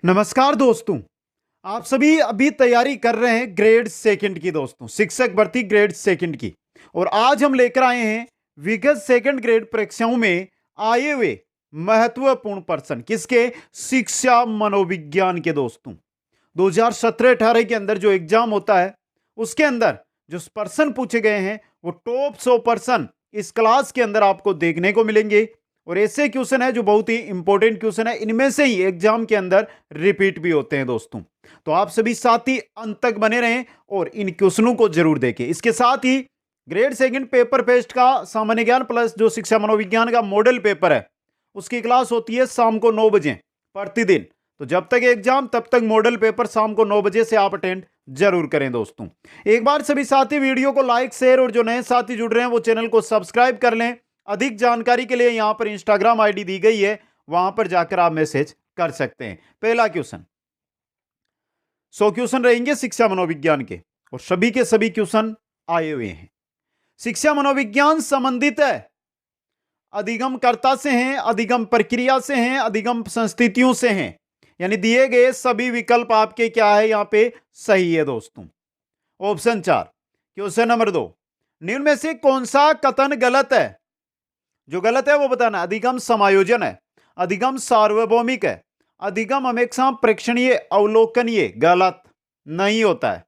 नमस्कार दोस्तों। आप सभी अभी तैयारी कर रहे हैं ग्रेड सेकंड की दोस्तों, शिक्षक भर्ती ग्रेड सेकंड की। और आज हम लेकर आए हैं विगत सेकंड ग्रेड परीक्षाओं में आए हुए महत्वपूर्ण प्रश्न किसके, शिक्षा मनोविज्ञान के दोस्तों। 2017-18 के अंदर जो एग्जाम होता है उसके अंदर जो प्रश्न पूछे गए हैं वो टॉप 100 प्रश्न इस क्लास के अंदर आपको देखने को मिलेंगे। और ऐसे क्वेश्चन है जो बहुत ही इंपॉर्टेंट क्वेश्चन है, इनमें से ही एग्जाम के अंदर रिपीट भी होते हैं दोस्तों। तो आप सभी साथ ही अंत तक बने रहें और इन क्वेश्चनों को जरूर देखें। इसके साथ ही ग्रेड सेकंड पेपर पेस्ट का सामान्य ज्ञान प्लस जो शिक्षा मनोविज्ञान का मॉडल पेपर है उसकी क्लास होती है शाम को 9 बजे प्रतिदिन। तो जब तक एग्जाम तब तक मॉडल पेपर शाम को 9 बजे से आप अटेंड जरूर करें दोस्तों। एक बार सभी साथी वीडियो को लाइक शेयर और जो नए साथी जुड़ रहे हैं वो चैनल को सब्सक्राइब कर लें। अधिक जानकारी के लिए यहां पर इंस्टाग्राम आईडी दी गई है, वहां पर जाकर आप मैसेज कर सकते हैं। पहला क्वेश्चन, 100 क्वेश्चन रहेंगे शिक्षा मनोविज्ञान के और सभी के सभी क्वेश्चन आए हुए हैं। शिक्षा मनोविज्ञान संबंधित है अधिगमकर्ता से हैं, अधिगम प्रक्रिया से हैं, अधिगम संस्थितियों से हैं। यानी दिए गए सभी विकल्प आपके क्या है यहां पे सही है दोस्तों। ऑप्शन 4, क्वेश्चन नंबर 2, निम्न में से कौन सा कथन गलत है? जो गलत है वो बताना। अधिगम समायोजन है, अधिगम सार्वभौमिक है, अधिगम हमेशा प्रेक्षणीय अवलोकनीय। गलत, नहीं होता है,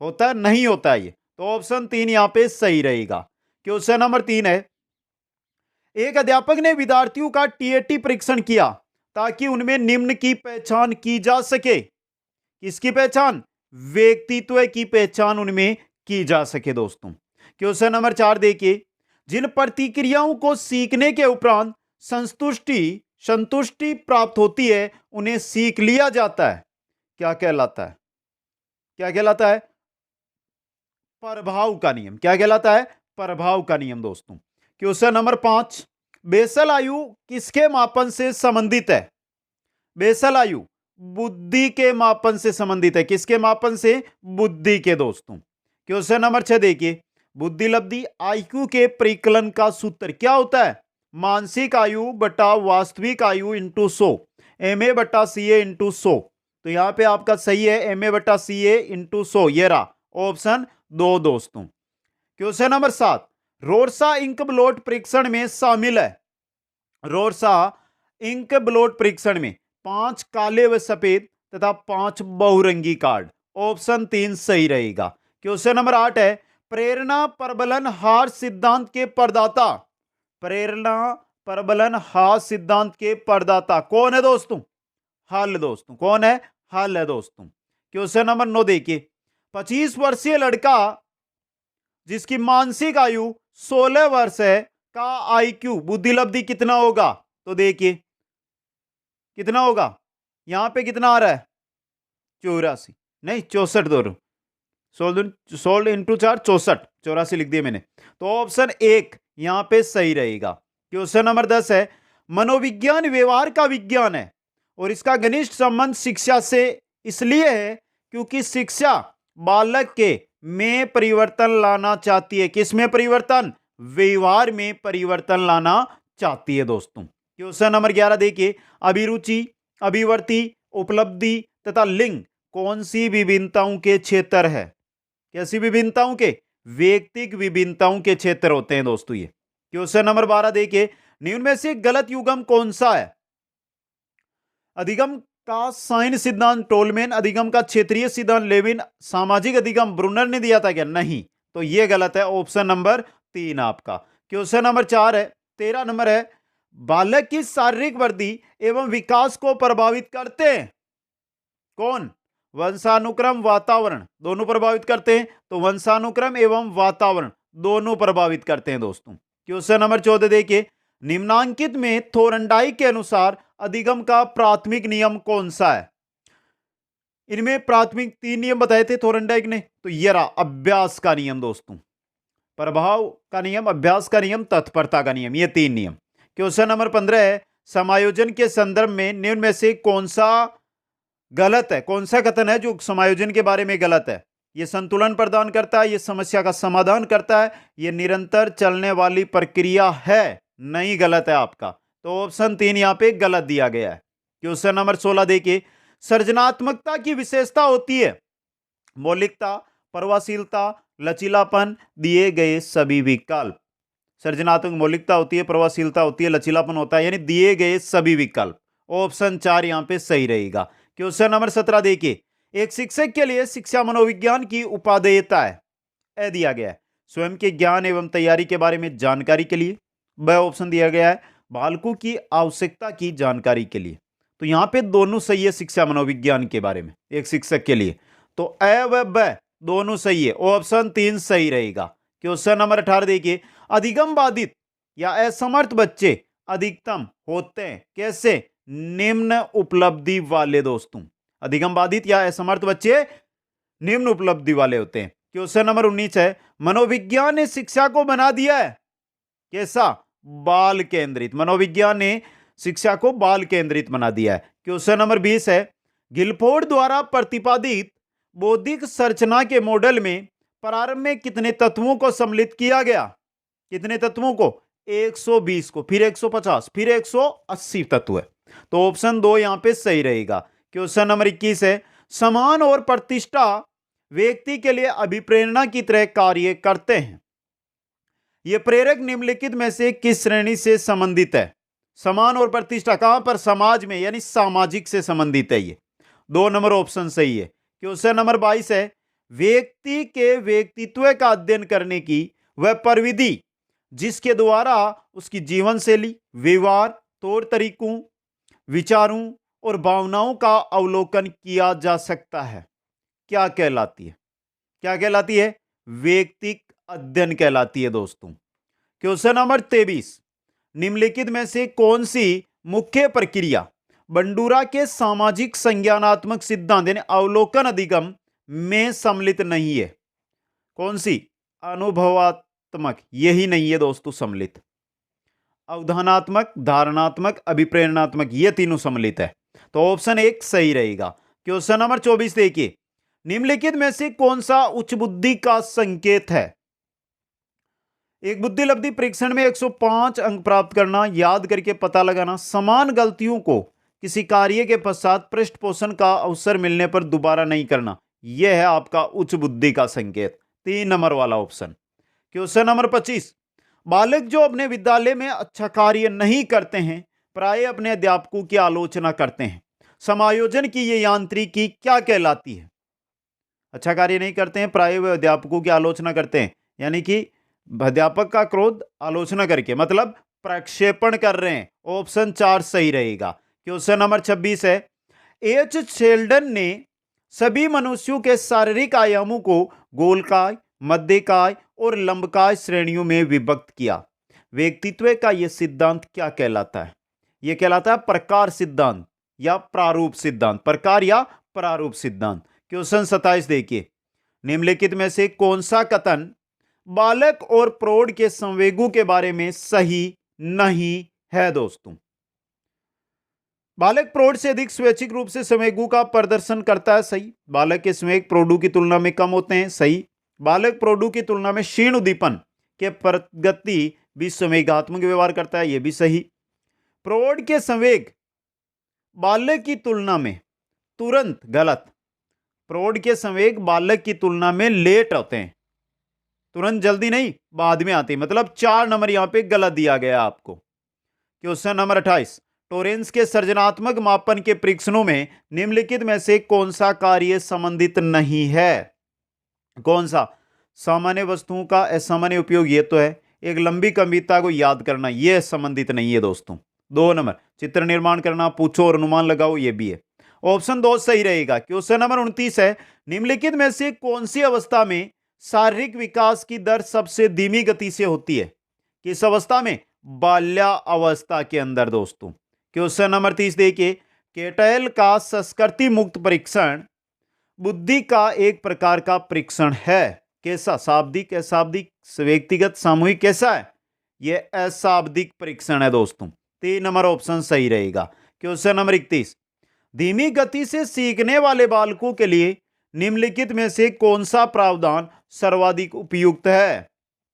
होता है नहीं होता है ये। तो ऑप्शन 3 यहां पे सही रहेगा। क्वेश्चन नंबर 3 है, एक अध्यापक ने विद्यार्थियों का टीएटी परीक्षण किया ताकि उनमें निम्न की पहचान की जा सके। किसकी पहचान? व्यक्तित्व की पहचान उनमें की जा सके दोस्तों। क्वेश्चन नंबर 4 देखिए, जिन प्रतिक्रियाओं को सीखने के उपरांत संतुष्टि प्राप्त होती है उन्हें सीख लिया जाता है। क्या कहलाता है? क्या कहलाता है? प्रभाव का नियम। क्या कहलाता है? प्रभाव का नियम दोस्तों। क्वेश्चन नंबर 5, बेसल आयु किसके मापन से संबंधित है? बेसल आयु बुद्धि के मापन से संबंधित है। किसके मापन से? बुद्धि के दोस्तों। क्वेश्चन नंबर 6 देखिए, बुद्धि लब्धि आईक्यू के परिकलन का सूत्र क्या होता है? मानसिक आयु बटा वास्तविक आयु इंटू 100, MA बटा CA इंटू 100। तो यहां पे आपका सही है MA बटा CA इंटू 100, ये रहा ऑप्शन 2 दोस्तों। क्वेश्चन नंबर 7, रोरसा इंक ब्लॉट परीक्षण में शामिल है। रोरसा इंक ब्लॉट परीक्षण में 5 काले व सफेद तथा 5 बहुरंगी कार्ड। ऑप्शन 3 सही रहेगा। क्वेश्चन नंबर 8 है, प्रेरणा प्रबलन हार सिद्धांत के प्रदाता। प्रेरणा प्रबलन हार सिद्धांत के प्रदाता कौन है दोस्तों? हल दोस्तों। कौन है? हल है दोस्तों। क्वेश्चन नंबर 9 देखिए, 25 वर्षीय लड़का जिसकी मानसिक आयु 16 वर्ष है का आईक्यू बुद्धि लब्धि कितना होगा? तो देखिए कितना होगा, यहां पे कितना आ रहा है? 84 नहीं 64 दोनों, 16 इंटू 4 64, 84 लिख दिया मैंने। तो ऑप्शन 1 यहां पे सही रहेगा। क्वेश्चन नंबर 10 है, मनोविज्ञान व्यवहार का विज्ञान है और इसका घनिष्ठ संबंध शिक्षा से इसलिए है क्योंकि शिक्षा बालक के में परिवर्तन लाना चाहती है। किस में परिवर्तन? व्यवहार में परिवर्तन लाना चाहती है दोस्तों। क्वेश्चन नंबर 11 देखिए, अभिरुचि, अभिवर्ती, उपलब्धि तथा लिंग कौन सी विभिन्नताओं के क्षेत्र है? कैसी विभिन्नताओं के? व्यक्तिक विभिन्नताओं के क्षेत्र होते हैं दोस्तों ये। क्वेश्चन नंबर 12 देखिए, निम्न में से गलत युग्म कौन सा है? अधिगम का साइन सिद्धांत टोलमैन, अधिगम का क्षेत्रीय सिद्धांत लेविन, सामाजिक अधिगम ब्रूनर ने दिया था क्या? नहीं, तो यह गलत है। ऑप्शन नंबर 3 आपका। क्वेश्चन नंबर 4 है, 13 नंबर है, बालक की शारीरिक वृद्धि एवं विकास को प्रभावित करते हैं कौन? वंशानुक्रम, वातावरण, दोनों प्रभावित करते हैं। तो वंशानुक्रम एवं वातावरण दोनों प्रभावित करते हैं दोस्तों। क्वेश्चन नंबर 14 देखिए, निम्नांकित में थोरनडाइक के अनुसार अधिगम का प्राथमिक नियम कौन सा है? इनमें प्राथमिक 3 नियम बताए थे थोरनडाइक ने, तो यह रहा अभ्यास का नियम दोस्तों, प्रभाव का नियम, अभ्यास का नियम, तत्परता का नियम, ये 3 नियम। क्वेश्चन नंबर 15 है, समायोजन के संदर्भ में निम्न में से कौन सा गलत है? कौन सा कथन है जो समायोजन के बारे में गलत है? यह संतुलन प्रदान करता है, यह समस्या का समाधान करता है, यह निरंतर चलने वाली प्रक्रिया है। नहीं, गलत है आपका। तो ऑप्शन 3 यहां पे गलत दिया गया है। क्वेश्चन नंबर 16 देखिए, सृजनात्मकता की विशेषता होती है मौलिकता, प्रभावशीलता, लचीलापन, दिए गए सभी विकल्प। सृजनात्मक मौलिकता होती है, प्रभावशीलता होती है, लचीलापन होता है, यानी दिए गए सभी विकल्प। ऑप्शन 4 यहां पे सही रहेगा। क्वेश्चन नंबर 17 देखिए, एक शिक्षक के लिए शिक्षा मनोविज्ञान की उपादेयता है ए दिया गया है स्वयं के ज्ञान एवं तैयारी के बारे में जानकारी के लिए, ब ऑप्शन दिया गया है बालकों की आवश्यकता की जानकारी के लिए। तो यहां पे दोनों सही है शिक्षा मनोविज्ञान के बारे में एक शिक्षक के लिए, तो ए व ब दोनों सही है, ऑप्शन 3 सही रहेगा। क्वेश्चन नंबर 18 देखिए, अधिगम बाधित या असमर्थ बच्चे अधिकतम होते हैं कैसे, निम्न उपलब्धि वाले दोस्तों। अधिगम बाधित या असमर्थ बच्चे निम्न उपलब्धि वाले होते हैं। क्वेश्चन नंबर 19 है, मनोविज्ञान ने शिक्षा को बना दिया है कैसा, बाल केंद्रित। मनोविज्ञान ने शिक्षा को बाल केंद्रित बना दिया है। क्वेश्चन नंबर 20 है, गिलफोर्ड द्वारा प्रतिपादित बौद्धिक संरचना के मॉडल में प्रारंभ में कितने तत्वों को सम्मिलित किया गया, कितने तत्वों को, 120 को, फिर 150, फिर 180 तत्व है, तो ऑप्शन 2 यहां पे सही रहेगा। क्वेश्चन नंबर 21 है, समान और प्रतिष्ठा व्यक्ति के लिए अभिप्रेरणा की तरह कार्य करते हैं, यह प्रेरक निम्नलिखित में से किस श्रेणी से संबंधित है। समान और प्रतिष्ठा कहां पर, समाज में, यानी सामाजिक से संबंधित है ये। 2 नंबर ऑप्शन सही है। क्वेश्चन नंबर 22 है, व्यक्ति के व्यक्तित्व का अध्ययन करने की वह प्रविधि जिसके द्वारा उसकी जीवन शैली, व्यवहार, तौर तरीकों, विचारों और भावनाओं का अवलोकन किया जा सकता है, क्या कहलाती है, क्या कहलाती है, व्यक्तिक अध्ययन कहलाती है दोस्तों। क्वेश्चन नंबर 23, निम्नलिखित में से कौन सी मुख्य प्रक्रिया बंडूरा के सामाजिक संज्ञानात्मक सिद्धांत यानी अवलोकन अधिगम में सम्मिलित नहीं है, कौन सी, अनुभवात्मक, यही नहीं है दोस्तों सम्मिलित। अवधानात्मक, धारणात्मक, अभिप्रेरणात्मक, ये तीनों सम्मिलित है, तो ऑप्शन 1 सही रहेगा। क्वेश्चन नंबर 24 देखिए, निम्नलिखित में से कौन सा उच्च बुद्धि का संकेत है। एक बुद्धिलब्धि परीक्षण में 105 अंक प्राप्त करना, याद करके पता लगाना, समान गलतियों को किसी कार्य के पश्चात पृष्ठपोषण का अवसर मिलने पर दोबारा नहीं करना, यह है आपका उच्च बुद्धि का संकेत, 3 नंबर वाला ऑप्शन। क्वेश्चन नंबर 25, बालक जो अपने विद्यालय में अच्छा कार्य नहीं करते हैं प्राय अपने अध्यापकों की आलोचना करते हैं, समायोजन की यह यांत्रिकी क्या कहलाती है। अच्छा कार्य नहीं करते हैं प्राय वे अध्यापकों की आलोचना करते हैं, यानी कि अध्यापक का क्रोध आलोचना करके, मतलब प्रक्षेपण कर रहे हैं, ऑप्शन 4 सही रहेगा। क्वेश्चन नंबर 26 है, एच शेल्डन ने सभी मनुष्यों के शारीरिक आयामों को गोलकाय, मध्यकाय और लंबकाय श्रेणियों में विभक्त किया, व्यक्तित्व का यह सिद्धांत क्या कहलाता है, यह कहलाता है प्रकार सिद्धांत या प्रारूप सिद्धांत, प्रकार या प्रारूप सिद्धांत। क्वेश्चन 27 देखिए, निम्नलिखित में से कौन सा कथन बालक और प्रौढ़ के संवेगों के बारे में सही नहीं है दोस्तों। बालक प्रौढ़ से अधिक स्वैच्छिक रूप से संवेगों का प्रदर्शन करता है, सही। बालक के संवेग प्रौढ़ों की तुलना में कम होते हैं, सही। बालक प्रौढ़ों की तुलना में क्षीण उद्दीपन के प्रगति भी संवेगात्मक व्यवहार करता है, यह भी सही। प्रौढ़ के संवेग बालक की तुलना में तुरंत, गलत। प्रौढ़ के संवेग बालक की तुलना में लेट होते हैं, तुरंत जल्दी नहीं, बाद में आते हैं, मतलब 4 नंबर यहां पे गलत दिया गया आपको। क्वेश्चन नंबर 28, टोरेंस के सृजनात्मक मापन के परीक्षणों में निम्नलिखित में से कौन सा कार्य संबंधित नहीं है, कौन सा, सामान्य वस्तुओं का असामान्य उपयोग, ये तो है। एक लंबी गंभीरता को याद करना, यह संबंधित नहीं है दोस्तों। 2 नंबर, चित्र निर्माण करना, पूछो और अनुमान लगाओ, यह भी है, ऑप्शन 2 सही रहेगा। क्वेश्चन नंबर 29 है, निम्नलिखित में से कौन सी अवस्था में शारीरिक विकास की दर सबसे धीमी गति से होती है, किस अवस्था में, बाल्यावस्था के अंदर दोस्तों। क्वेश्चन नंबर 30 देखिए, केटल का संस्कृति मुक्त परीक्षण बुद्धि का एक प्रकार का परीक्षण है, कैसा, शाब्दिक, अशाब्दिक, व्यक्तिगत, सामूहिक, कैसा है, यह अशाब्दिक परीक्षण है दोस्तों। 3 नंबर ऑप्शन सही रहेगा। क्वेश्चन नंबर 31, धीमी गति से सीखने वाले बालकों के लिए निम्नलिखित में से कौन सा प्रावधान सर्वाधिक उपयुक्त है,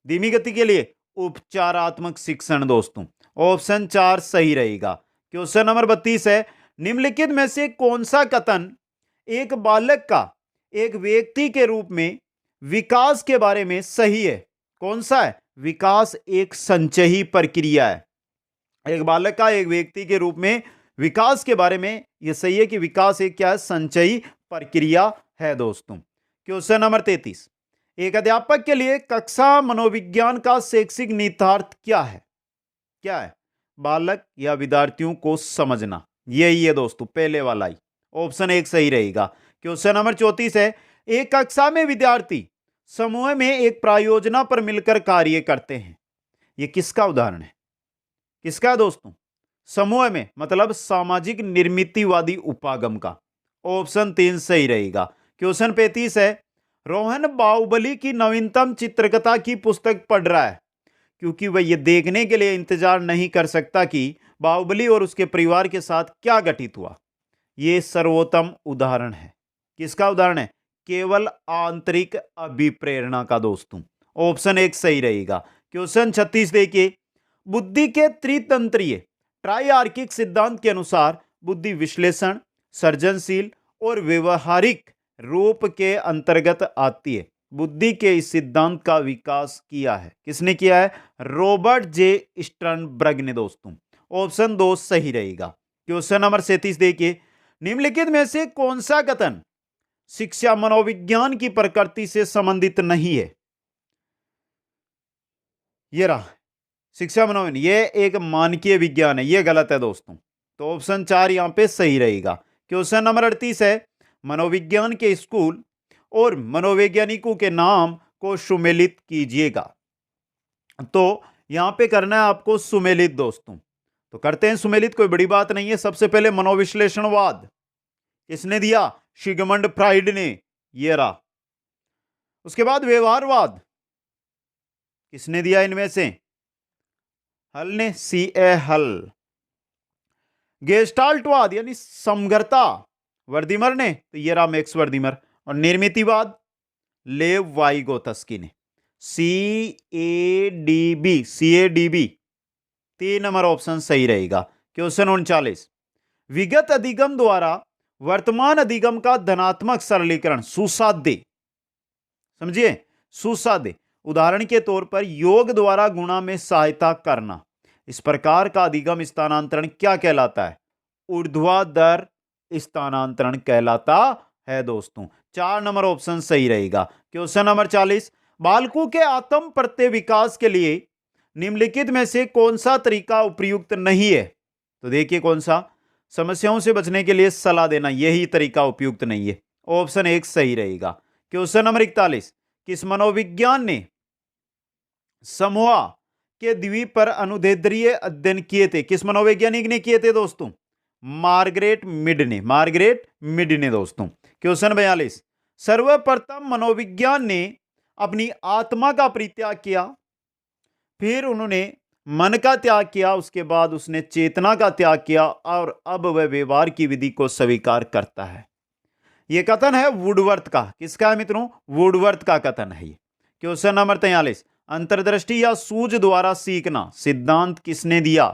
धीमी गति के लिए, उपचारात्मक शिक्षण दोस्तों, ऑप्शन 4 सही रहेगा। क्वेश्चन नंबर 32 है, निम्नलिखित में से कौन सा कथन एक बालक का एक व्यक्ति के रूप में विकास के बारे में सही है? कौन सा है? विकास एक संचयी प्रक्रिया है। एक बालक का एक व्यक्ति के रूप में विकास के बारे में यह सही है कि विकास एक क्या है? संचयी प्रक्रिया है दोस्तों। क्वेश्चन नंबर 33, एक अध्यापक के लिए कक्षा मनोविज्ञान का शैक्षिक निहितार्थ क्या है? क्या है? बालक या विद्यार्थियों को समझना। यही है दोस्तों, पहले वाला ही ऑप्शन एक सही रहेगा। क्वेश्चन नंबर 34 है, एक कक्षा में विद्यार्थी समूह में एक प्रायोजना पर मिलकर कार्य करते हैं। यह किसका उदाहरण है? किसका है दोस्तों? समूह में मतलब सामाजिक निर्मितिवादी उपागम का। ऑप्शन 3 सही रहेगा। क्वेश्चन 35 है, रोहन बाहुबली की नवीनतम चित्रकथा की पुस्तक पढ़ रहा है क्योंकि वह यह देखने के लिए इंतजार नहीं कर सकता कि बाहुबली और उसके परिवार के साथ क्या घटित हुआ। यह सर्वोत्तम उदाहरण है। किसका उदाहरण है? केवल आंतरिक अभिप्रेरणा का दोस्तों। ऑप्शन 1 सही रहेगा। क्वेश्चन 36 देखिए, बुद्धि के त्रितंत्रीय ट्राइआर्किक सिद्धांत के अनुसार बुद्धि विश्लेषण, सृजनशील और व्यवहारिक रूप के अंतर्गत आती है। बुद्धि के इस सिद्धांत का विकास किया है। किसने किया है? रॉबर्ट जे स्टर्नबर्ग ने दोस्तों। ऑप्शन 2 सही रहेगा। क्वेश्चन नंबर 37 देखिए, निम्नलिखित में से कौन सा कथन शिक्षा मनोविज्ञान की प्रकृति से संबंधित नहीं है? ये रहा, शिक्षा मनोविज्ञान ये एक मानकीय विज्ञान है। ये गलत है दोस्तों, तो ऑप्शन 4 यहां पे सही रहेगा। क्वेश्चन नंबर 38 है, मनोविज्ञान के स्कूल और मनोवैज्ञानिकों के नाम को सुमेलित कीजिएगा। तो यहां पे करना है आपको सुमेलित दोस्तों, तो करते हैं सुमेलित, कोई बड़ी बात नहीं है। सबसे पहले मनोविश्लेषणवाद किसने दिया? सिगमंड फ्राइड ने। ये रहा। उसके बाद व्यवहारवाद किसने दिया इनमें से? हल ने, C.A. हल। गेस्टाल्टवाद यानी समग्रता वर्दीमर ने, तो ये रहा मैक्स वर्दीमर। और निर्मितिवाद लेव वाइगोत्स्की ने। CADB 3 नंबर ऑप्शन सही रहेगा। क्वेश्चन 39, विगत अधिगम द्वारा वर्तमान अधिगम का धनात्मक सरलीकरण सुसाध्य। समझिए, सुसाध्य। उदाहरण के तौर पर योग द्वारा गुणा में सहायता करना। इस प्रकार का अधिगम स्थानांतरण क्या कहलाता है? ऊर्ध्वाधर स्थानांतरण कहलाता है दोस्तों। 4 नंबर ऑप्शन सही रहेगा। क्वेश्चन नंबर 40, बालकों के आत्म प्रत्यय विकास के लिए निम्नलिखित में से कौन सा तरीका उपयुक्त नहीं है? तो देखिए कौन सा? समस्याओं से बचने के लिए सलाह देना, यही तरीका उपयुक्त नहीं है। ऑप्शन 1 सही रहेगा। क्वेश्चन नंबर 41, किस मनोविज्ञान ने समूह के द्वीप पर अनुदैर्ध्य अध्ययन किए थे? किस मनोवैज्ञानिक ने किए थे दोस्तों? मार्गरेट मिड ने। मार्गरेट मिड ने दोस्तों। क्वेश्चन 42, सर्वप्रथम मनोविज्ञान ने अपनी आत्मा का परित्याग किया, फिर उन्होंने मन का त्याग किया, उसके बाद उसने चेतना का त्याग किया और अब वह व्यवहार की विधि को स्वीकार करता है। यह कथन है वुडवर्थ का। किसका है मित्रों? वुडवर्थ का कथन है ये। क्वेश्चन नंबर 43, अंतर्दृष्टि या सूझ द्वारा सीखना सिद्धांत किसने दिया?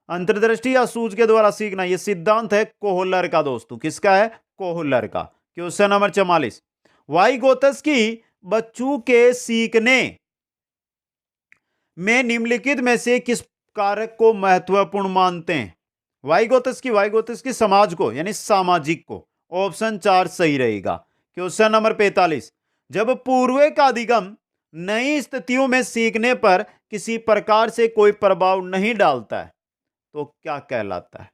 अंतर्दृष्टि या सूझ के द्वारा सीखना, यह सिद्धांत है कोहलर का दोस्तों। किसका है? कोहलर का। क्वेश्चन नंबर 44, वाइगोत्स्की बच्चों के सीखने में निम्नलिखित में से किस कारक को महत्वपूर्ण मानते हैं? वाइगोत्स्की समाज को यानी सामाजिक को। ऑप्शन 4 सही रहेगा। क्वेश्चन नंबर 45, जब पूर्व का अधिगम नई स्थितियों में सीखने पर किसी प्रकार से कोई प्रभाव नहीं डालता है तो क्या कहलाता है?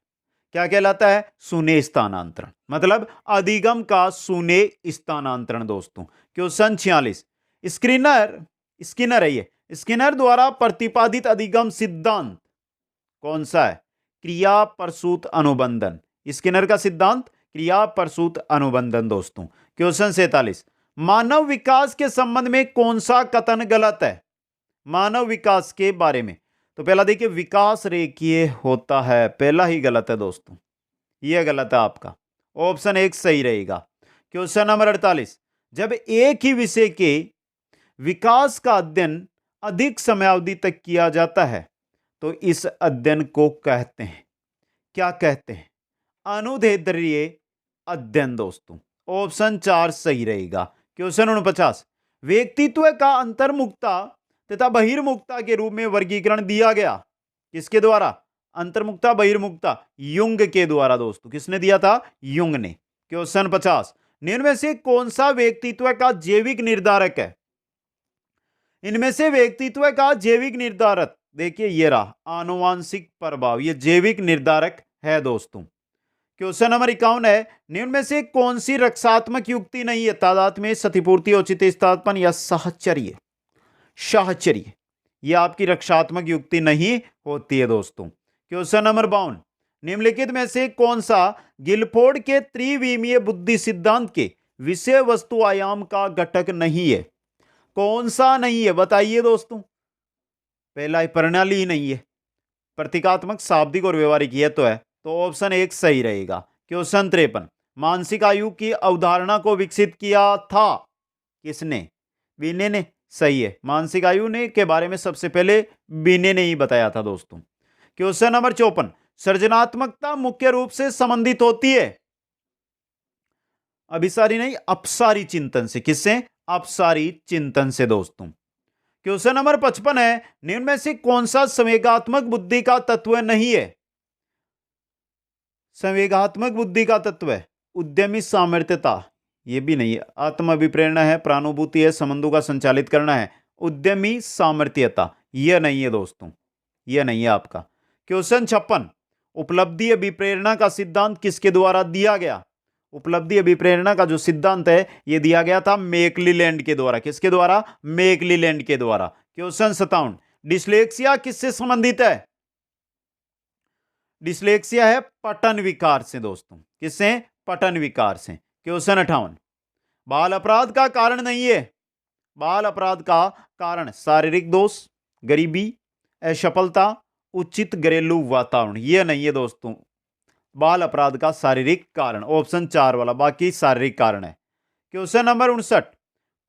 क्या कहलाता है? शून्य स्थानांतरण, मतलब अधिगम का शून्य स्थानांतरण दोस्तों। क्वेश्चन 46, स्किनर द्वारा प्रतिपादित अधिगम सिद्धांत कौन सा है? क्रिया प्रसूत अनुबंधन। स्किनर का सिद्धांत क्रिया प्रसूत अनुबंधन दोस्तों। क्वेश्चन 47, मानव विकास के संबंध में कौन सा कथन गलत है? मानव विकास के बारे में तो पहला देखिए, विकास रेखीय होता है, पहला ही गलत है दोस्तों, यह गलत है आपका। ऑप्शन 1 सही रहेगा। क्वेश्चन नंबर 48, जब एक ही विषय के विकास का अध्ययन अधिक समयावधि तक किया जाता है तो इस अध्ययन को कहते हैं, क्या कहते हैं? अनुदैर्ध्य अध्ययन दोस्तों। ऑप्शन 4 सही रहेगा। क्वेश्चन 49, व्यक्तित्व का अंतर्मुखता तथा बहिर्मुखता के रूप में वर्गीकरण दिया गया किसके द्वारा? अंतर्मुखता बहिर्मुखता युंग के द्वारा दोस्तों। किसने दिया था? युंग ने। क्वेश्चन 50, निम्न में से कौन सा व्यक्तित्व का जैविक निर्धारक है? इनमें से व्यक्तित्व का जैविक निर्धारक देखिए ये रहा, आनुवांशिक प्रभाव, ये जैविक निर्धारक है दोस्तों। क्वेश्चन नंबर 51 है, निम्न में से कौन सी रक्षात्मक युक्ति नहीं है? तादात्म्य, क्षतिपूर्ति, औचित्य स्थापन या साहचर्य? साहचर्य यह आपकी रक्षात्मक युक्ति नहीं होती है दोस्तों। क्वेश्चन नंबर 52, निम्नलिखित में से कौन सा गिलफोर्ड के त्रिविमीय बुद्धि सिद्धांत के विषय वस्तु आयाम का घटक नहीं है? कौन सा नहीं है बताइए दोस्तों? पहला प्रणाली ही नहीं है, प्रतीकात्मक, शाब्दिक और व्यवहारिक यह तो है, तो ऑप्शन 1 सही रहेगा। क्वेश्चन 53, मानसिक आयु की अवधारणा को विकसित किया था किसने? बीने ने। सही है, मानसिक आयु ने के बारे में सबसे पहले बीने ने ही बताया था दोस्तों। क्वेश्चन नंबर 54, सृजनात्मकता मुख्य रूप से संबंधित होती है अभिसारी नहीं अपसारी चिंतन से। किससे? अपसारी चिंतन से दोस्तों। क्वेश्चन नंबर 55 है, निम्न में से कौन सा संवेगात्मक बुद्धि का तत्व नहीं है? संवेगात्मक बुद्धि का तत्व है उद्यमी सामर्थ्यता, यह भी नहीं है। आत्म अभिप्रेरणा है, प्रानुभूति है, संबंधों का संचालित करना है, उद्यमी सामर्थ्यता यह नहीं है दोस्तों, यह नहीं है आपका। क्वेश्चन 56, उपलब्धि अभिप्रेरणा का सिद्धांत किसके द्वारा दिया गया? उपलब्धि अभिप्रेरणा का जो सिद्धांत है यह दिया गया था मैकक्लेलैंड के द्वारा। किसके द्वारा? मैकक्लेलैंड के द्वारा। क्वेश्चन 57, डिस्लेक्सिया किससे संबंधित है? डिस्लेक्सिया है पठन विकार से दोस्तों। किससे? पठन विकार से। क्वेश्चन 58, बाल अपराध का कारण नहीं है? बाल अपराध का कारण शारीरिक दोष, गरीबी, असफलता, उचित घरेलू वातावरण, यह नहीं है दोस्तों बाल अपराध का शारीरिक कारण। ऑप्शन 4 वाला, बाकी शारीरिक कारण है। क्वेश्चन नंबर 59,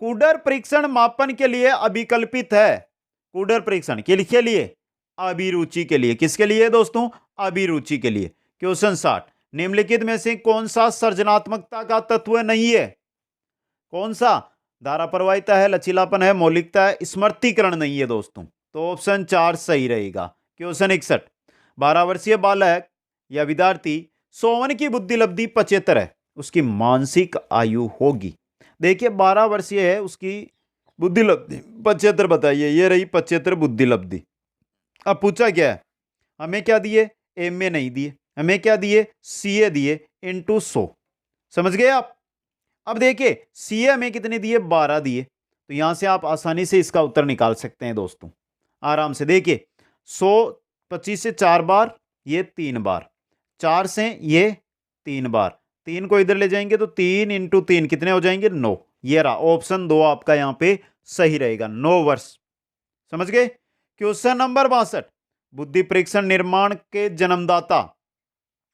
कूडर परीक्षण मापन के लिए अभिकल्पित है? कूडर परीक्षण के लिए अभिरुचि के लिए। किसके लिए दोस्तों? अभिरुचि के लिए। क्वेश्चन 60, निम्नलिखित में से कौन सा सृजनात्मकता का तत्व नहीं है? कौन सा? धारा प्रवाहिता है, लचीलापन है, मौलिकता है, स्मृतिकरण नहीं है दोस्तों, तो ऑप्शन 4 सही रहेगा। क्वेश्चन 61, 12 वर्षीय बालक या विद्यार्थी 100 की बुद्धि लब्धि 75 है, उसकी मानसिक आयु होगी। देखिए 12 वर्षीय है, उसकी बुद्धि लब्धि 75 बताइए, ये रही 75 बुद्धि लब्धि। अब पूछा क्या है? हमें क्या दिए? एमए नहीं दिए, हमें क्या दिए? सीए दिए इनटू 100। समझ गए आप? अब देखिए सीए हमें कितने दिए? 12 दिए, तो यहां से आप आसानी से इसका उत्तर निकाल सकते हैं दोस्तों, आराम से। देखिए 100 25 से 4 बार, ये 3 बार, 4 से ये 3 बार, 3 को इधर ले जाएंगे तो 3 इंटू 3 कितने हो जाएंगे? 9। ये रहा ऑप्शन 2 आपका यहां पे सही रहेगा, 9 वर्ष। समझ गए? क्वेश्चन नंबर 62, बुद्धि परीक्षण निर्माण के जन्मदाता,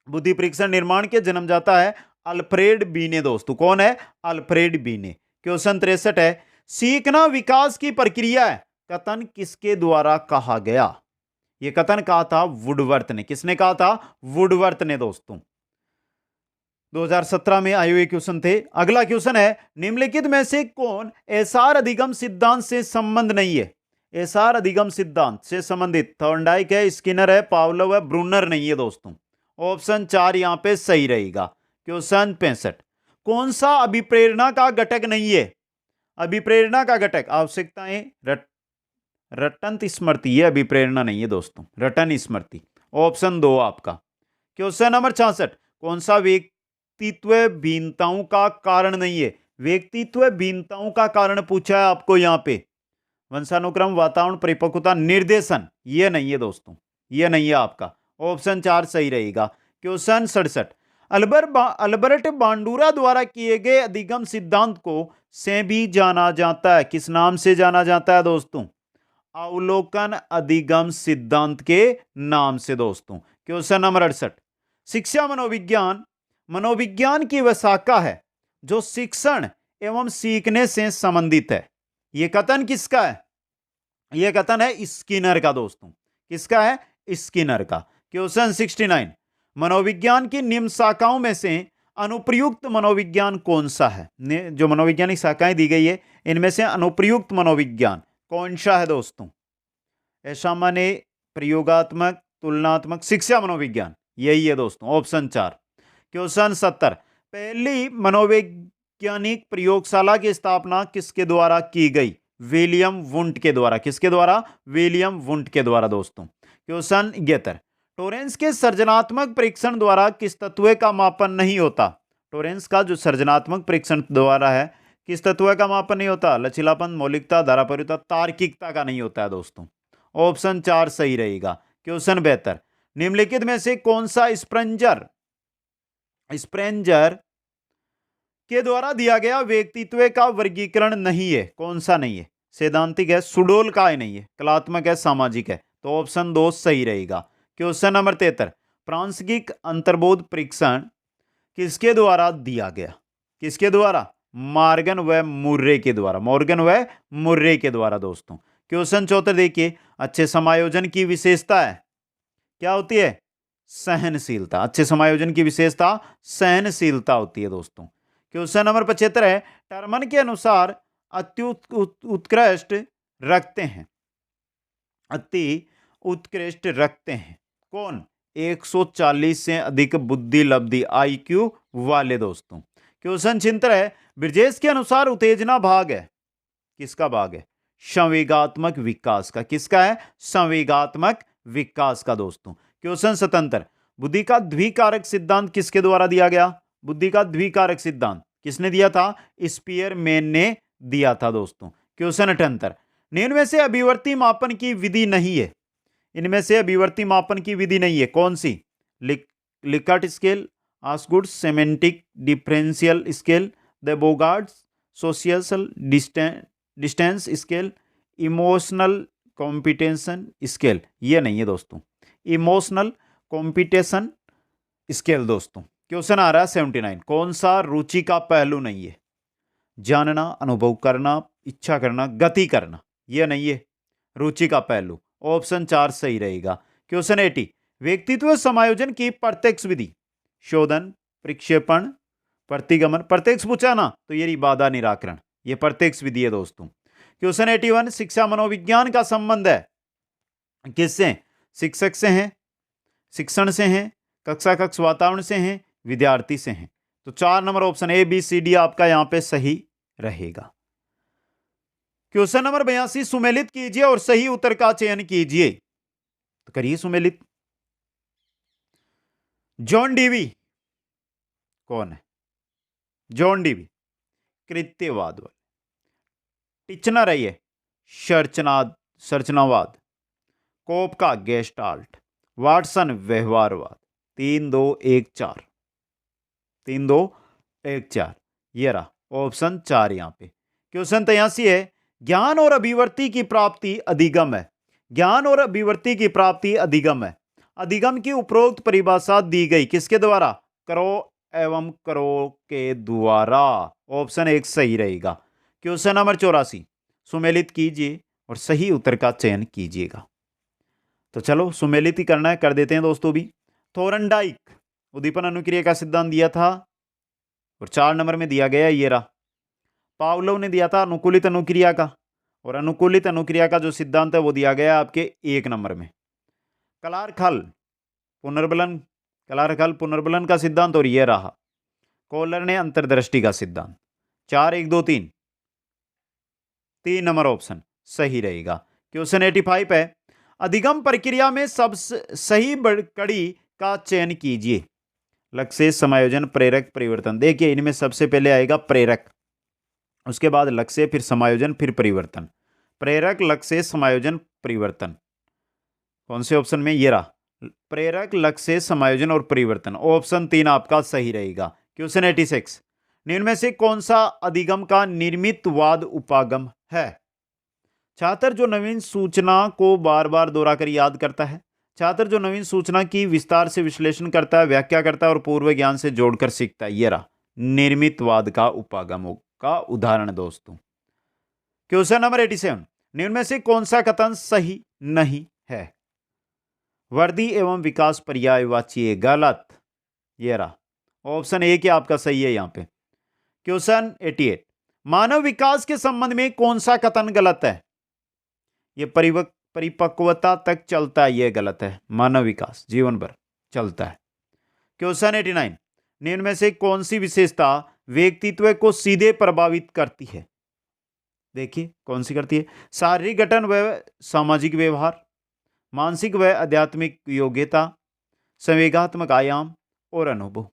बुद्धि परीक्षण निर्माण के जन्मदाता है अल्फ्रेड बीने दोस्तों। कौन है? अल्फ्रेड बीने। क्वेश्चन 63 है, सीखना विकास की प्रक्रिया है, कथन किसके द्वारा कहा गया? यह कथन कहा था वुडवर्थ ने। किसने कहा था? वुडवर्थ ने दोस्तों। 2017 में आए हुए क्वेश्चन थे। अगला क्वेश्चन है, निम्नलिखित में से कौन एसार अधिगम सिद्धांत से संबंध नहीं है? एसार अधिगम सिद्धांत से संबंधित थॉर्नडाइक है, स्किनर है, पावलोव है, ब्रूनर नहीं है दोस्तों। ऑप्शन 4 यहां पे सही रहेगा। क्वेश्चन 65, कौन सा अभिप्रेरणा का घटक नहीं है? अभिप्रेरणा का घटक आवश्यकताएं, रटंत स्मृति, यह अभिप्रेरणा नहीं है दोस्तों, रटन स्मृति। ऑप्शन 2 आपका। क्वेश्चन नंबर 66, कौन सा व्यक्तित्व भिन्नताओं का कारण नहीं है? व्यक्तित्व भिन्नताओं का कारण पूछा है आपको यहां पे। वंशानुक्रम, वातावरण, परिपक्वता, निर्देशन, यह नहीं है दोस्तों, यह नहीं है आपका। ऑप्शन 4 सही रहेगा। क्वेश्चन 67, अल्बर्ट बांडुरा द्वारा किए गए अधिगम सिद्धांत को से भी जाना जाता है, किस नाम से जाना जाता है दोस्तों? अवलोकन अधिगम सिद्धांत के नाम से दोस्तों। क्वेश्चन नंबर 68, शिक्षा मनोविज्ञान मनोविज्ञान की वह शाखा है जो शिक्षण एवं सीखने से संबंधित है। यह कथन किसका है? यह कथन है स्किनर का दोस्तों। किसका है? स्किनर का। क्वेश्चन 69, मनोविज्ञान की निम्न शाखाओं में से अनुप्रयुक्त मनोविज्ञान कौन सा है? जो मनोवैज्ञानिक शाखाएं दी गई है इनमें से अनुप्रयुक्त मनोविज्ञान कौन सा है दोस्तों? असामान्य, प्रयोगात्मक, तुलनात्मक, शिक्षा मनोविज्ञान, यही है दोस्तों ऑप्शन 4। क्वेश्चन 70, पहली मनोवैज्ञानिक प्रयोगशाला की स्थापना किसके द्वारा की गई? विलियम वुंट के द्वारा। किसके द्वारा? विलियम वुंट के द्वारा दोस्तों। क्वेश्चन 71, टोरेंस के सृजनात्मक परीक्षण द्वारा किस तत्व का मापन नहीं होता? टोरेंस का जो सृजनात्मक परीक्षण द्वारा है किस तत्व का मापन नहीं होता? लचीलापन, मौलिकता, धाराप्रवाहिता, तार्किकता का नहीं होता है दोस्तों। ऑप्शन 4 सही रहेगा। क्वेश्चन 72, निम्नलिखित में से कौन सा स्प्रेंजर के द्वारा दिया गया व्यक्तित्व का वर्गीकरण नहीं है? कौन सा नहीं है? सैद्धांतिक है, सुडोल का है नहीं है, कलात्मक है, सामाजिक है। तो ऑप्शन 2 सही रहेगा। क्वेश्चन नंबर 73, प्रासंगिक अंतर्बोध परीक्षण किसके द्वारा दिया गया? किसके द्वारा? मॉर्गन व मुर्रे के द्वारा। मॉर्गन व मुर्रे के द्वारा दोस्तों। क्वेश्चन 74 देखिए, अच्छे समायोजन की विशेषता है क्या होती है? सहनशीलता। अच्छे समायोजन की विशेषता सहनशीलता होती है दोस्तों। क्वेश्चन नंबर 75 है, टर्मन के अनुसार अति उत्कृष्ट रखते हैं। अति उत्कृष्ट रखते हैं कौन? 140 से अधिक बुद्धि लब्धि IQ वाले दोस्तों। क्वेश्चन 76 है, ब्रिजेश के अनुसार उत्तेजना भाग है किसका भाग है? संवेगात्मक विकास का। किसका है? संवेगात्मक विकास का दोस्तों। क्वेश्चन 77, बुद्धि का द्विकारक सिद्धांत किसके द्वारा दिया गया? बुद्धि का द्विकारक सिद्धांत किसने दिया था? स्पीयरमैन ने दिया था दोस्तों। क्वेश्चन 78, निम्न में से अभिवर्ती मापन की विधि नहीं है। इनमें से अभिवर्ती मापन की विधि नहीं है, कौन सी? Likert scale, Osgood semantic differential scale, the Bogardus social distance scale, emotional competition scale. ये नहीं है दोस्तों, इमोशनल कॉम्पिटेशन स्केल दोस्तों। क्वेश्चन आ रहा है 79, कौन सा रुचि का पहलू नहीं है? जानना, अनुभव करना, इच्छा करना, गति करना, यह नहीं है रुचि का पहलू। ऑप्शन 4 सही रहेगा। क्वेश्चन 80, व्यक्तित्व समायोजन की प्रत्यक्ष विधि? शोधन, प्रक्षेपण, प्रतिगमन। प्रत्यक्ष पूछा ना तो ये बाधा निराकरण, ये प्रत्यक्ष विधि है दोस्तों। क्वेश्चन 81, शिक्षा मनोविज्ञान का संबंध है किससे? शिक्षक से है, शिक्षण से है, कक्षा कक्ष वातावरण से है, विद्यार्थी से है। तो 4 नंबर ऑप्शन ABCD आपका यहां पे सही रहेगा। क्वेश्चन नंबर 82, सुमेलित कीजिए और सही उत्तर का चयन कीजिए। तो करिए सुमेलित। जॉन डीवी कौन है? जॉन डीवी कृत्यवाद वाले। टिचनर है ये संरचनावाद, कोप का गेस्टाल्ट, वाटसन व्यवहारवाद। 3 2 1 4, 3 2 1 4, ये रहा ऑप्शन 4 यहां पे। क्वेश्चन 83 है, ज्ञान और अभिव्यक्ति की प्राप्ति अधिगम है। ज्ञान और अभिव्यक्ति की प्राप्ति अधिगम है। अधिगम की उपरोक्त परिभाषा दी गई किसके द्वारा? करो एवं करो के द्वारा। ऑप्शन 1 सही रहेगा। क्वेश्चन नंबर 84, सुमेलित कीजिए और सही उत्तर का चयन कीजिएगा। तो चलो सुमेलित ही करना है, कर देते हैं दोस्तों भी। थोरनडाइक उद्दीपन अनुक्रिया का सिद्धांत दिया था और 4 नंबर में दिया गया ये रहा। पावलोव ने दिया था अनुकूलित अनुक्रिया का, और अनुकूलित अनुक्रिया का जो सिद्धांत है वो दिया गया आपके 1 नंबर में। कलारखल पुनर्बलन का सिद्धांत, और यह रहा कोलर ने अंतर्दृष्टि का सिद्धांत। 4 1 2 3, 3 नंबर ऑप्शन सही रहेगा। क्वेश्चन 85 है, अधिगम प्रक्रिया में सबसे सही कड़ी का चयन कीजिए। लक्ष्य, समायोजन, प्रेरक, परिवर्तन। देखिए इनमें सबसे पहले आएगा प्रेरक, उसके बाद लक्ष्य, फिर समायोजन, फिर परिवर्तन। प्रेरक, लक्ष्य, समायोजन, परिवर्तन। कौन से ऑप्शन में? ये रहा प्रेरक, लक्ष्य, समायोजन और परिवर्तन। ऑप्शन 3 आपका सही रहेगा। क्वेश्चन 86, निम्न में से कौन सा अधिगम का निर्मितवाद उपागम है? छात्र जो नवीन सूचना को बार बार दोहराकर याद करता है, छात्र जो नवीन सूचना की विस्तार से विश्लेषण करता है, व्याख्या करता है और पूर्व ज्ञान से जोड़कर सीखता है। ये रहा निर्मितवाद का उपागम का उदाहरण दोस्तों। क्वेश्चन नंबर 87, निम्न में से कौन सा कथन सही नहीं है? वर्दी एवं विकास पर्यायवाची है, गलत। ये रहा ऑप्शन ए क्या आपका सही है यहां पे। क्वेश्चन 88, मानव विकास के संबंध में कौन सा कथन गलत है? ये परिपक्वता तक चलता है, ये गलत है। मानव विकास जीवन भर चलता है। क्वेश्चन 89, निम्न में से कौन सी विशेषता व्यक्तित्व को सीधे प्रभावित करती है? देखिए कौन सी करती है। शारीरिक गठन व सामाजिक व्यवहार, मानसिक व आध्यात्मिक योग्यता, संवेगात्मक आयाम और अनुभव।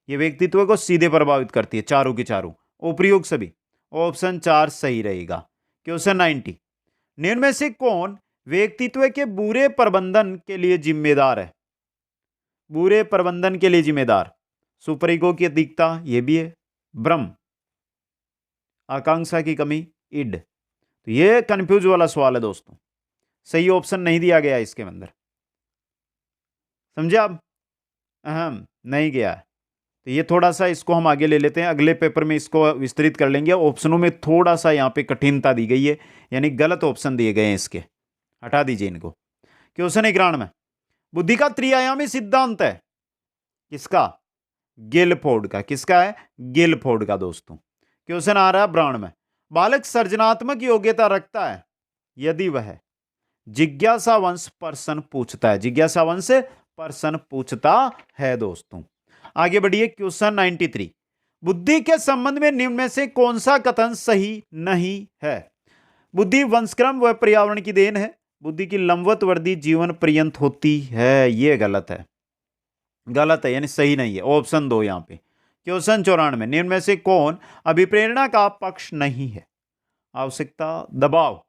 ये व्यक्तित्व को सीधे प्रभावित करती है, चारों की चारों। उपयुक्त सभी। ऑप्शन 4 सही रहेगा। क्वेश्चन 90, निम्न में से कौन व्यक्तित्व के बुरे प्रबंधन के लिए जिम्मेदार है? बुरे प्रबंधन के लिए जिम्मेदार, सुपर ईगो की अधिकता, यह भी है। भ्रम, आकांक्षा की कमी, इड। तो ये कंफ्यूज वाला सवाल है दोस्तों, सही ऑप्शन नहीं दिया गया इसके अंदर, समझे आप? अहम नहीं गया है। तो ये थोड़ा सा इसको हम आगे ले लेते हैं, अगले पेपर में इसको विस्तृत कर लेंगे। ऑप्शनों में थोड़ा सा यहाँ पे कठिनता दी गई है, यानी गलत ऑप्शन दिए गए हैं इसके, हटा दीजिए इनको। क्वेश्चन 91, बुद्धि का त्रिआयामी सिद्धांत है किसका? गिलफोर्ड का। किसका है? गिलफोर्ड का दोस्तों। क्वेश्चन आ रहा है 92, बालक सृजनात्मक योग्यता रखता है यदि वह जिज्ञासावंश प्रश्न पूछता है। जिज्ञासावंश प्रश्न पूछता है दोस्तों। आगे बढ़िए। क्वेश्चन 93, बुद्धि के संबंध में निम्न में से कौन सा कथन सही नहीं है? बुद्धि वंशक्रम व पर्यावरण की देन है। बुद्धि की लंबवत वृद्धि जीवन पर्यंत होती है, यह गलत है। गलत है यानी सही नहीं है। ऑप्शन 2 यहां पे। क्वेश्चन 94, निम्न में से कौन अभिप्रेरणा का पक्ष नहीं है? आवश्यकता, दबाव।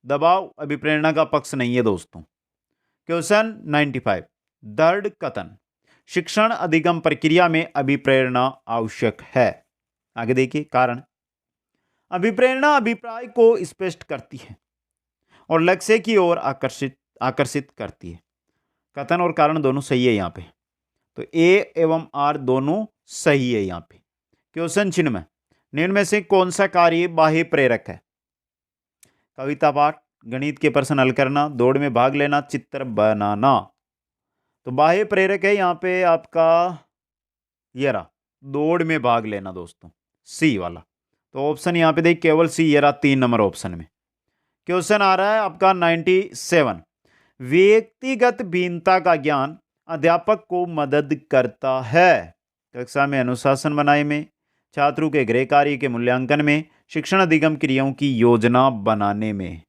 दबाव अभिप्रेरणा का पक्ष नहीं है दोस्तों। क्वेश्चन 95, दृढ़ कथन, शिक्षण अधिगम प्रक्रिया में अभिप्रेरणा आवश्यक है। आगे देखिए कारण, अभिप्रेरणा अभिप्राय को स्पष्ट करती है और लक्ष्य की ओर आकर्षित करती है। कथन और कारण दोनों सही है यहां पे, तो ए एवं आर दोनों सही है यहां पे। क्वेश्चन 96, निम्न में से कौन सा कार्य बाह्य प्रेरक है? कविता पाठ, गणित के प्रश्न हल करना, दौड़ में भाग लेना, चित्र बनाना। तो बाह्य प्रेरक है यहां पे आपका ये रहा, दौड़ में भाग लेना दोस्तों, सी वाला। तो ऑप्शन यहां पे देख केवल सी, ये रहा 3 नंबर ऑप्शन में। क्वेश्चन आ रहा है आपका 97, व्यक्तिगत भिन्नता का ज्ञान अध्यापक को मदद करता है कक्षा में अनुशासन बनाने में, छात्रों के गृह कार्य के मूल्यांकन में, शिक्षण अधिगम क्रियाओं की योजना बनाने में।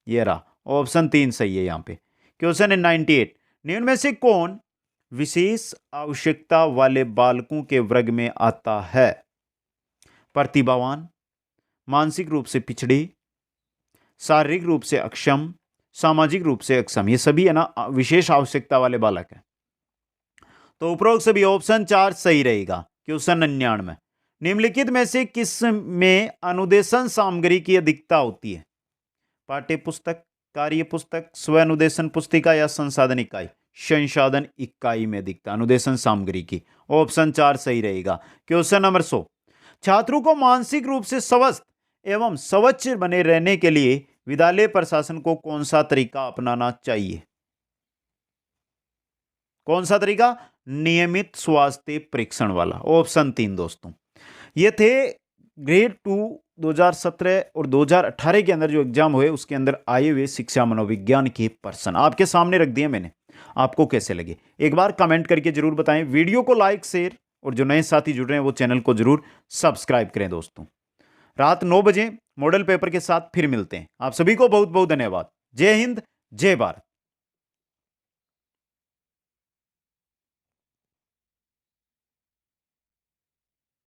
यह रहा ऑप्शन 3 सही है यहां पे। क्वेश्चन 98, निम्न में से कौन विशेष आवश्यकता वाले बालकों के वर्ग में आता है? प्रतिभावान, मानसिक रूप से पिछड़े, शारीरिक रूप से अक्षम, सामाजिक रूप से अक्षम। ये सभी है ना विशेष आवश्यकता वाले बालक हैं। तो उपरोक्त सभी ऑप्शन 4 सही रहेगा। क्वेश्चन 99, निम्नलिखित में से किस में अनुदेशन सामग्री की अधिकता होती है? पाठ्य पुस्तक, कार्य पुस्तक, स्व अनुदेशन पुस्तिका या संसाधन इकाई? संसाधन इकाई में अधिकता अनुदेशन सामग्री की। ऑप्शन 4 सही रहेगा। क्वेश्चन नंबर 100, छात्रों को मानसिक रूप से स्वस्थ एवं स्वच्छ बने रहने के लिए विद्यालय प्रशासन को कौन सा तरीका अपनाना चाहिए? कौन सा तरीका? नियमित स्वास्थ्य परीक्षण वाला। ऑप्शन 3 दोस्तों। ये थे ग्रेड 2 2017 और 2018 के अंदर जो एग्जाम हुए उसके अंदर आए हुए शिक्षा मनोविज्ञान के प्रश्न आपके सामने रख दिए मैंने। आपको कैसे लगे एक बार कमेंट करके जरूर बताएं। वीडियो को लाइक, शेयर और जो नए साथी जुड़ रहे हैं वो चैनल को जरूर सब्सक्राइब करें दोस्तों। रात 9 बजे मॉडल पेपर के साथ फिर मिलते हैं। आप सभी को बहुत बहुत धन्यवाद। जय हिंद, जय भारत।